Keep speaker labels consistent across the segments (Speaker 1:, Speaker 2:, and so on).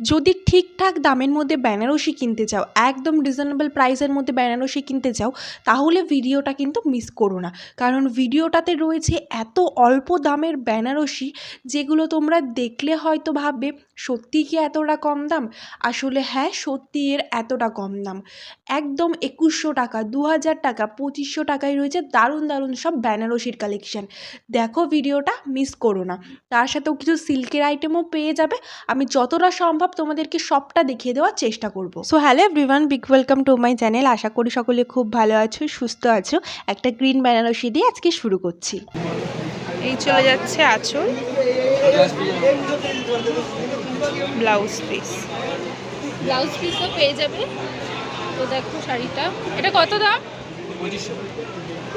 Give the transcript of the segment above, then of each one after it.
Speaker 1: যদি ঠিকঠাক দামের মধ্যে বেনারসি কিনতে চাও, একদম রিজনেবল প্রাইসের মধ্যে বেনারসি কিনতে চাও, তাহলে ভিডিওটা কিন্তু মিস করো না। কারণ ভিডিওটাতে রয়েছে এত অল্প দামের বেনারসি, যেগুলো তোমরা দেখলে হয়তো ভাববে সত্যি কি এতটা কম দাম। আসলে হ্যাঁ, সত্যি এর এতটা কম দাম। একদম 2100 টাকা, 2000 টাকা, 2500 টাকায় রয়েছে দারুণ দারুণ সব বেনারসির কালেকশন। দেখো ভিডিওটা, মিস করো না। তার সাথেও কিছু সিল্কের আইটেমও পেয়ে যাবে। আমি যতটা সম্ভব তোমাদেরকে সবটা দেখিয়ে দেওয়ার চেষ্টা করব। So hello everyone, big welcome to my channel. আশা করি সকলে খুব ভালো আছো, সুস্থ আছো। একটা গ্রিন বেনারসি দিয়ে আজকে শুরু করছি। এই চলে যাচ্ছে আঁচল, ব্লাউজ পিসও পেয়ে যাবে। তো দেখো শাড়িটা, এটা কত দাম?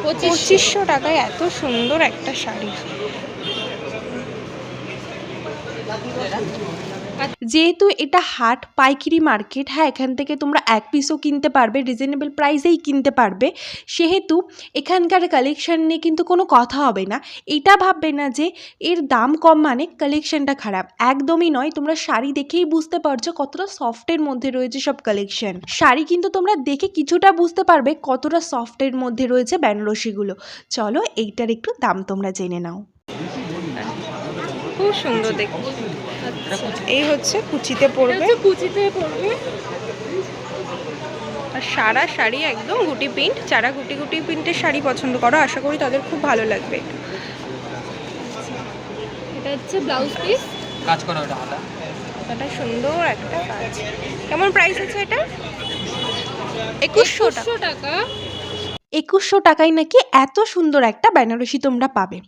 Speaker 1: 2500 টাকায় এত সুন্দর একটা শাড়ি। যেহেতু এটা হাট পাইকারি মার্কেট, হ্যাঁ এখান থেকে তোমরা এক পিসও কিনতে পারবে, রিজনেবল প্রাইসেই কিনতে পারবে। সেহেতু এখানকার কালেকশন নিয়ে কিন্তু কোনো কথা হবে না। এটা ভাববে না যে এর দাম কম মানে কালেকশনটা খারাপ, একদমই নয়। তোমরা শাড়ি দেখেই বুঝতে পারছো কতটা সফটের মধ্যে রয়েছে সব কালেকশন। শাড়ি কিন্তু তোমরা দেখে কিছুটা বুঝতে পারবে কতটা সফটের মধ্যে রয়েছে বেনারসিগুলো। চলো এইটার একটু দাম তোমরা জেনে নাও। খুব সুন্দর দেখতে। এই হচ্ছে কুচিতে পড়বে, আর সারা শাড়ি একদম গুটি প্রিন্ট। যারা গুটি গুটি প্রিন্টের শাড়ি পছন্দ করো, আশা করি তাদের খুব ভালো লাগবে।
Speaker 2: এটা হচ্ছে ব্লাউজ পিস,
Speaker 1: কাজ করা, এটা সুন্দর একটা কাজ। কেমন প্রাইস আছে এটা? 2100 টাকা। 2100 টাকায় নাকি এত সুন্দর একটা বেনারসি তোমরা পাবে।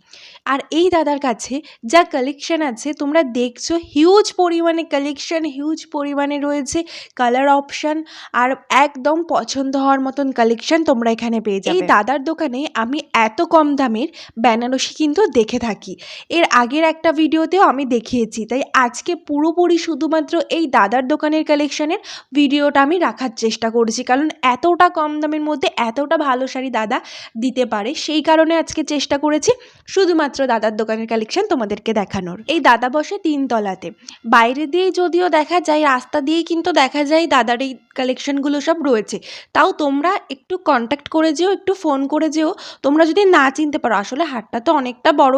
Speaker 1: আর এই দাদার কাছে যা কালেকশন আছে তোমরা দেখছো, হিউজ পরিমাণে কালেকশন, হিউজ পরিমাণে রয়েছে কালার অপশান, আর একদম পছন্দ হওয়ার মতন কালেকশন তোমরা এখানে পেয়ে যাবে। এই দাদার দোকানে আমি এত কম দামের বেনারসি কিন্তু দেখে থাকি, এর আগের একটা ভিডিওতেও আমি দেখিয়েছি। তাই আজকে পুরোপুরি শুধুমাত্র এই দাদার দোকানের কালেকশনের ভিডিওটা আমি রাখার চেষ্টা করেছি, কারণ এতটা কম দামের মধ্যে এতটা ভালো শাড়ি দাদা দিতে পারে, সেই কারণে আজকে চেষ্টা করেছি শুধুমাত্র দাদার দোকানের কালেকশন তোমাদেরকে দেখানোর। এই দাদা বসে 3 তলাতে, বাইরে দিয়েই যদিও দেখা যায়, রাস্তা দিয়েই কিন্তু দেখা যায় দাদার এই কালেকশনগুলো সব রয়েছে। তাও তোমরা একটু কন্ট্যাক্ট করে যেও, একটু ফোন করে যেও তোমরা যদি না চিনতে পারো। আসলে হাটটা তো অনেকটা বড়,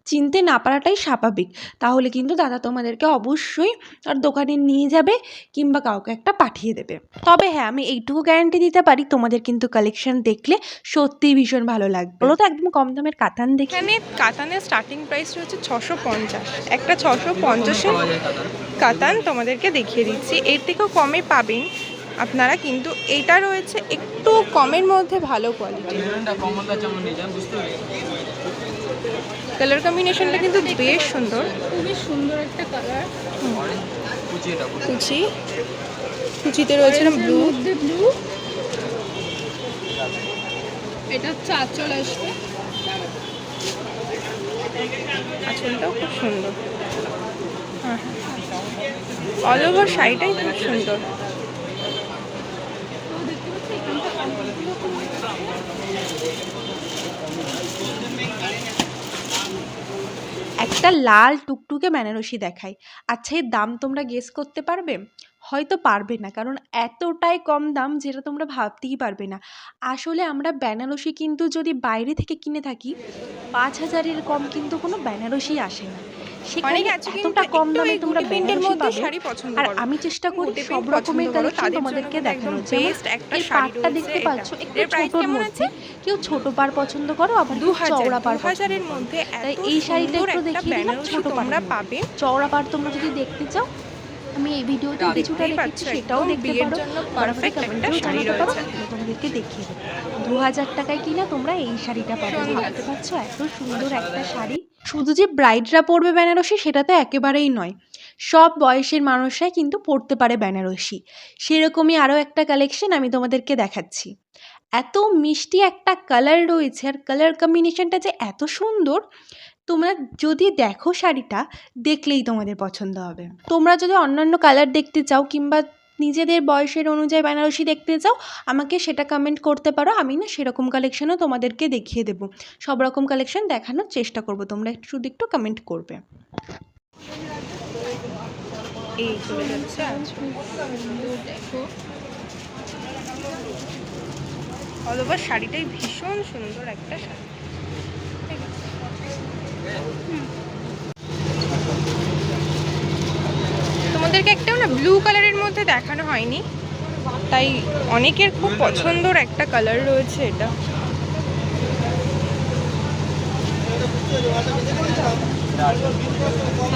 Speaker 1: চিনতে না পারাটাই স্বাভাবিক। তাহলে কিন্তু দাদা তোমাদেরকে অবশ্যই তার দোকানে নিয়ে যাবে কিংবা কাউকে একটা পাঠিয়ে দেবে। তবে হ্যাঁ, আমি এইটুকু গ্যারান্টি দিতে পারি, তোমাদের কিন্তু কালেকশন দেখলে সত্যিই ভীষণ ভালো লাগবে। বলো তো একদম কম দামের কাতান দেখে। এখানে কাতানের স্টার্টিং প্রাইস রয়েছে 650। একটা 650-এর কাতান তোমাদেরকে দেখিয়ে দিচ্ছি, এর থেকেও কমে পাবেন আপনারা, কিন্তু এটা রয়েছে একটু কমের মধ্যে ভালো কোয়ালিটি। কালার কম্বিনেশনটা কিন্তু বেশ সুন্দর,
Speaker 2: খুবই সুন্দর একটা কালার।
Speaker 1: কুচিতে রয়েছে না ব্লু,
Speaker 2: এটা হচ্ছে আঁচল আসবে,
Speaker 1: আঁচলটাও খুব সুন্দর। হ্যাঁ, অল ওভার শাড়িটাই খুব সুন্দর। একটা লাল টুকটুকে বেনারসি দেখায়। আচ্ছা, এর দাম তোমরা গেস করতে পারবে? হয়তো পারবে না, কারণ এতটাই কম দাম যেটা তোমরা ভাবতেই পারবে না। আসলে আমরা বেনারসি কিন্তু যদি বাইরে থেকে কিনে থাকি, 5000-এর কম কিন্তু কোনো বেনারসি আসে না। সেখানে এতটা কম দামে তোমরা বেনারসি পাবে। আর আমি চেষ্টা করি সব রকমের কালেকশন তোমাদেরকে দেখানোর। যেমন এই পাড়টা দেখতে পাচ্ছ একটু ছোটোর মধ্যে, কেউ ছোট পাড় পছন্দ করো, আবার চওড়া পাড় পছন্দ করো। তাই এই শাড়িটা একটু দেখিয়ে দিলাম ছোট পাড় পাবে। চওড়া পাড় তোমরা যদি দেখতে চাও, আমি এই ভিডিওতে কিছুটা রেখেছি, সেটাও দেখতে পারো। পারফেক্ট একটা শাড়ি রয়েছে, তোমাদেরকে দেখিয়ে দেবো। 2000 টাকায় কিনা তোমরা এই শাড়িটা পাবে। ভাবতে পারছো এত সুন্দর একটা শাড়ি। শুধু যে ব্রাইডরা পরবে বেনারসি সেটা তো একেবারেই নয়, সব বয়সের মানুষরাই কিন্তু পরতে পারে বেনারসি। সেরকমই আরও একটা কালেকশন আমি তোমাদেরকে দেখাচ্ছি। এত মিষ্টি একটা কালার রয়েছে, আর কালার কম্বিনেশনটা যে এত সুন্দর, তোমরা যদি দেখো শাড়িটা দেখলেই তোমাদের পছন্দ হবে। তোমরা যদি অন্যান্য কালার দেখতে চাও কিংবা নিজেদের বয়সের অনুযায়ী বেনারসি দেখতে চাও, আমাকে সেটা কমেন্ট করতে পারো। আমি না সেরকম কালেকশনও তোমাদেরকে দেখিয়ে দেবো। সব রকম কালেকশন দেখানোর চেষ্টা করব, তোমরা শুধু একটু কমেন্ট করবে। এই চলে যাচ্ছে আঁচল।
Speaker 2: দেখো
Speaker 1: অল ওভার শাড়িটাই ভীষণ সুন্দর একটা শাড়ি। তোমাদেরকে একটাও না ব্লু কালারের মধ্যে দেখানো হয়নি, তাই অনেকের খুব পছন্দর একটা কালার রয়েছে এটা।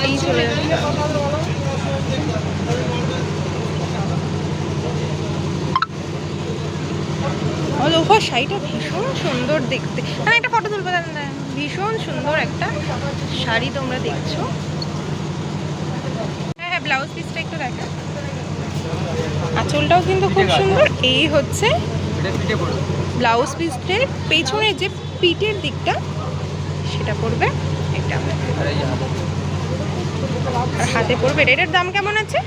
Speaker 1: এই চলে যাচ্ছে অল ওভার শাড়িটা ভীষণ সুন্দর দেখতে। হ্যাঁ, একটা ফটো তুলবো না, ভীষণ সুন্দর একটা শাড়ি তোমরা দেখছো। হ্যাঁ হ্যাঁ, ব্লাউজ পিসটা একটু দেখা। আঁচলটাও কিন্তু খুব সুন্দর। এই হচ্ছে ব্লাউজ পিসের পেছনের যে পিঠের দিকটা সেটা পড়বে এটা, আর হাতে পড়বে এটা। এটার দাম কেমন আছে?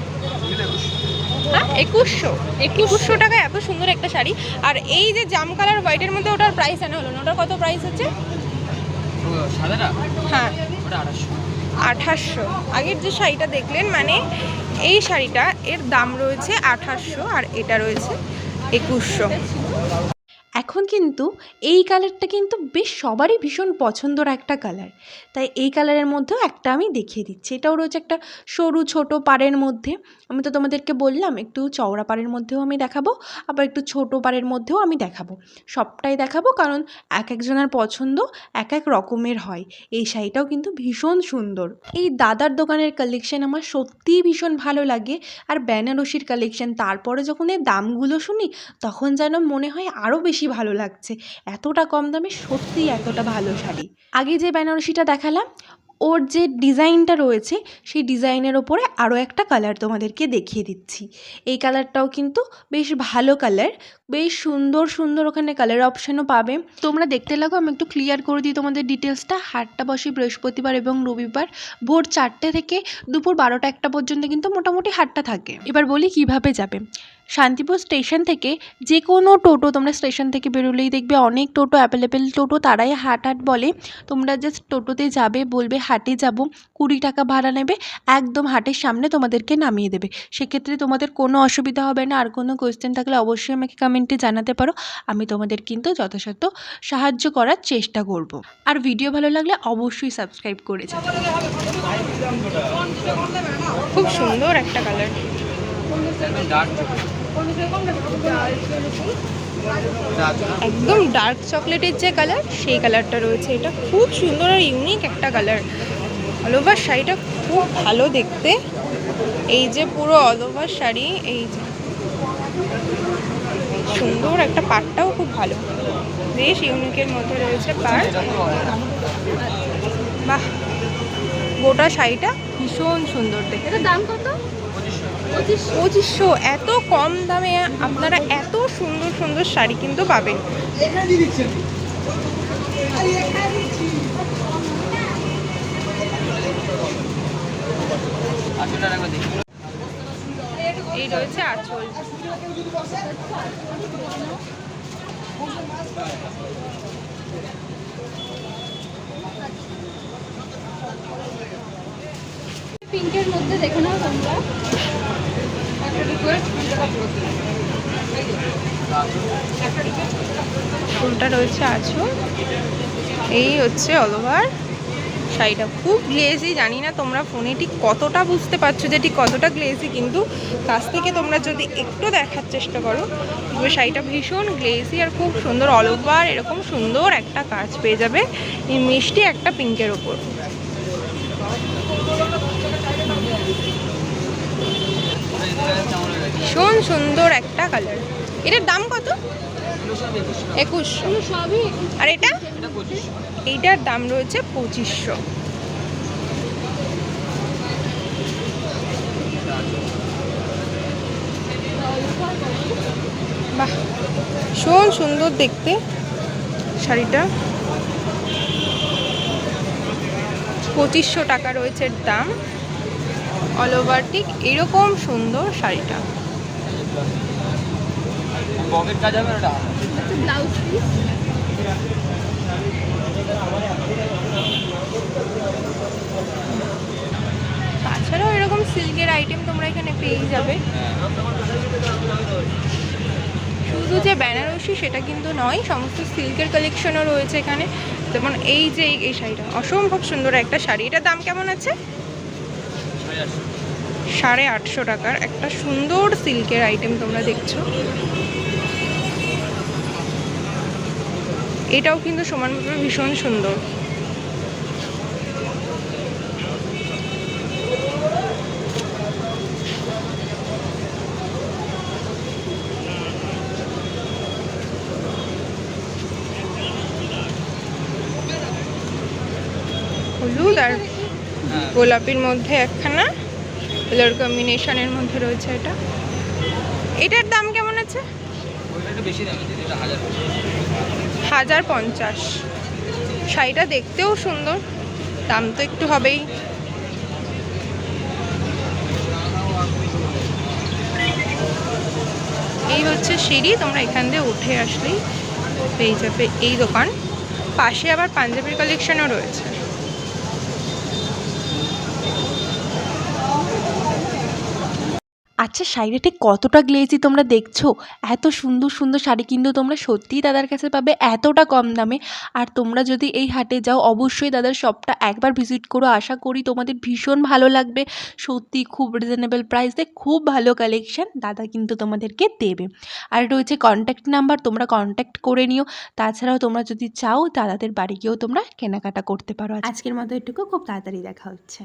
Speaker 1: হ্যাঁ, 2100 টাকায় এত সুন্দর একটা শাড়ি। আর এই যে জাম কালার হোয়াইটের মধ্যে ওটার প্রাইস আনা হলো না, ওটার কত প্রাইস আছে? হ্যাঁ, 2800। আগের যে শাড়িটা দেখলেন মানে এই শাড়িটা এর দাম রয়েছে 2800 আর এটা রয়েছে 2100। এখন কিন্তু এই কালারটা কিন্তু বেশ সবারই ভীষণ পছন্দর একটা কালার, তাই এই কালারের মধ্যেও একটা আমি দেখিয়ে দিচ্ছি। এটাও রয়েছে একটা সরু ছোট পাড়ের মধ্যে। আমি তো তোমাদেরকে বললাম একটু চওড়া পাড়ের মধ্যেও আমি দেখাবো, আবার একটু ছোট পাড়ের মধ্যেও আমি দেখাবো। সবটাই দেখাবো, কারণ এক একজনের পছন্দ এক এক রকমের হয়। এই শাড়িটাও কিন্তু ভীষণ সুন্দর। এই দাদার দোকানের কালেকশন আমার সত্যিই ভীষণ ভালো লাগে। আর বেনারসির কালেকশন, তারপরে যখন এর দামগুলো শুনি তখন যেন মনে হয় আরও বেশি ভালো লাগছে। এতটা কম দামে সত্যিই এতটা ভালো শাড়ি। আগে যে বেনারসিটা দেখালাম ওর যে ডিজাইনটা রয়েছে সেই ডিজাইনের ওপরে আরও একটা কালার তোমাদেরকে দেখিয়ে দিচ্ছি। এই কালারটাও কিন্তু বেশ ভালো কালার, বেশ সুন্দর সুন্দর ওখানে কালার অপশানও পাবে। তোমরা দেখতে লাগো, আমি একটু ক্লিয়ার করে দিই তোমাদের ডিটেলসটা। হাটটা বসে বৃহস্পতিবার এবং রবিবার ভোর 4টে থেকে দুপুর 12টা 1টা পর্যন্ত কিন্তু মোটামুটি হাটটা থাকে। এবার বলি কিভাবে যাবে। শান্তিপুর স্টেশন থেকে যে কোনো টোটো, তোমরা স্টেশন থেকে বেরোলেই দেখবে অনেক টোটো অ্যাভেলেবেল টোটো, তারাই হাট হাট বলে। তোমরা জাস্ট টোটোতে যাবে, বলবে হাটে যাব, 20 টাকা ভাড়া নেবে, একদম হাটের সামনে তোমাদেরকে নামিয়ে দেবে। সেক্ষেত্রে তোমাদের কোনো অসুবিধা হবে না। আর কোনো কোয়েশ্চেন থাকলে অবশ্যই আমাকে কমেন্টে জানাতে পারো, আমি তোমাদের কিন্তু যথাসাধ্য সাহায্য করার চেষ্টা করব। আর ভিডিও ভালো লাগলে অবশ্যই সাবস্ক্রাইব করে যাবে। খুব সুন্দর একটা কালার, একদম ডার্ক চকলেটের যে কালার সেই কালারটা রয়েছে। এটা খুব সুন্দর আর ইউনিক একটা কালার। অল ওভার শাড়িটা খুব ভালো দেখতে। এই যে পুরো অল ওভার শাড়ি, এই যে সুন্দর একটা পাড়টাও খুব ভালো, বেশ ইউনিকের মধ্যে রয়েছে পাড়। বাহ, গোটা শাড়িটা ভীষণ সুন্দর দেখতে।
Speaker 2: এটার দাম কত?
Speaker 1: 2500। এত কম দামে আপনারা এত সুন্দর সুন্দর শাড়ি কিন্তু পাবেন। এই রয়েছে আঁচল।
Speaker 2: পিঙ্কের মধ্যে দেখে নাও তোমরা।
Speaker 1: ফুলটা রয়েছে আঁচল। এই হচ্ছে অল ওভার শাড়িটা। খুব গ্লেজি, জানি না তোমরা ফোনে ঠিক কতটা বুঝতে পারছো যে ঠিক কতটা গ্লেজি, কিন্তু কাছ থেকে তোমরা যদি একটু দেখার চেষ্টা করো তবে শাড়িটা ভীষণ গ্লেজি আর খুব সুন্দর। অল ওভার এরকম সুন্দর একটা কাজ পেয়ে যাবে এই মিষ্টি একটা পিঙ্কের ওপর। ভীষণ সুন্দর একটা কালার। এটার দাম কত? 2100।
Speaker 2: সবই।
Speaker 1: আর এটা, এইটার দাম রয়েছে 2500। বাহ, ভীষণ সুন্দর দেখতে শাড়িটা। 2500 টাকা রয়েছে এর দাম। অল ওভার ঠিক এরকম সুন্দর শাড়িটা।
Speaker 2: Blouse piece.
Speaker 1: তাছাড়াও এরকম সিল্কের আইটেম তোমরা এখানে পেয়ে যাবে। শুধু যে বেনারসি সেটা কিন্তু নয়, সমস্ত সিল্কের কালেকশনও রয়েছে এখানে। যেমন এই যে এই শাড়িটা অসম্ভব সুন্দর একটা শাড়ি, এটার দাম কেমন আছে? 850 টাকার একটা সুন্দর সিল্কের আইটেম তোমরা দেখছো। এটাও কিন্তু সমানভাবে ভীষণ সুন্দর। হলুদ আর গোলাপির মধ্যে একখানা কালার কম্বিনেশনের মধ্যে রয়েছে এটা। এটার দাম কেমন আছে? 1050। শাড়িটা দেখতেও সুন্দর, দাম তো একটু হবেই। এই হচ্ছে সিঁড়ি, তোমরা এখান দিয়ে উঠে আসলেই পেয়ে যাবে এই দোকান। পাশে আবার পাঞ্জাবির কালেকশনও রয়েছে। আচ্ছা, শাড়িটা ঠিক কতটা গ্লেজি তোমরা দেখছো? এত সুন্দর সুন্দর শাড়ি কিন্তু তোমরা সত্যিই দাদার কাছে পাবে এতটা কম দামে। আর তোমরা যদি এই হাটে যাও অবশ্যই দাদার শপটা একবার ভিজিট করো, আশা করি তোমাদের ভীষণ ভালো লাগবে। সত্যি খুব রিজনেবল প্রাইসে খুব ভালো কালেকশন দাদা কিন্তু তোমাদেরকে দেবে। আর রয়েছে কন্ট্যাক্ট নাম্বার, তোমরা কন্ট্যাক্ট করে নিও। তাছাড়াও তোমরা যদি চাও দাদাদের বাড়ি গিয়েও তোমরা কেনাকাটা করতে পারো। আজকের মতো এটুকু, খুব তাড়াতাড়ি দেখা হচ্ছে।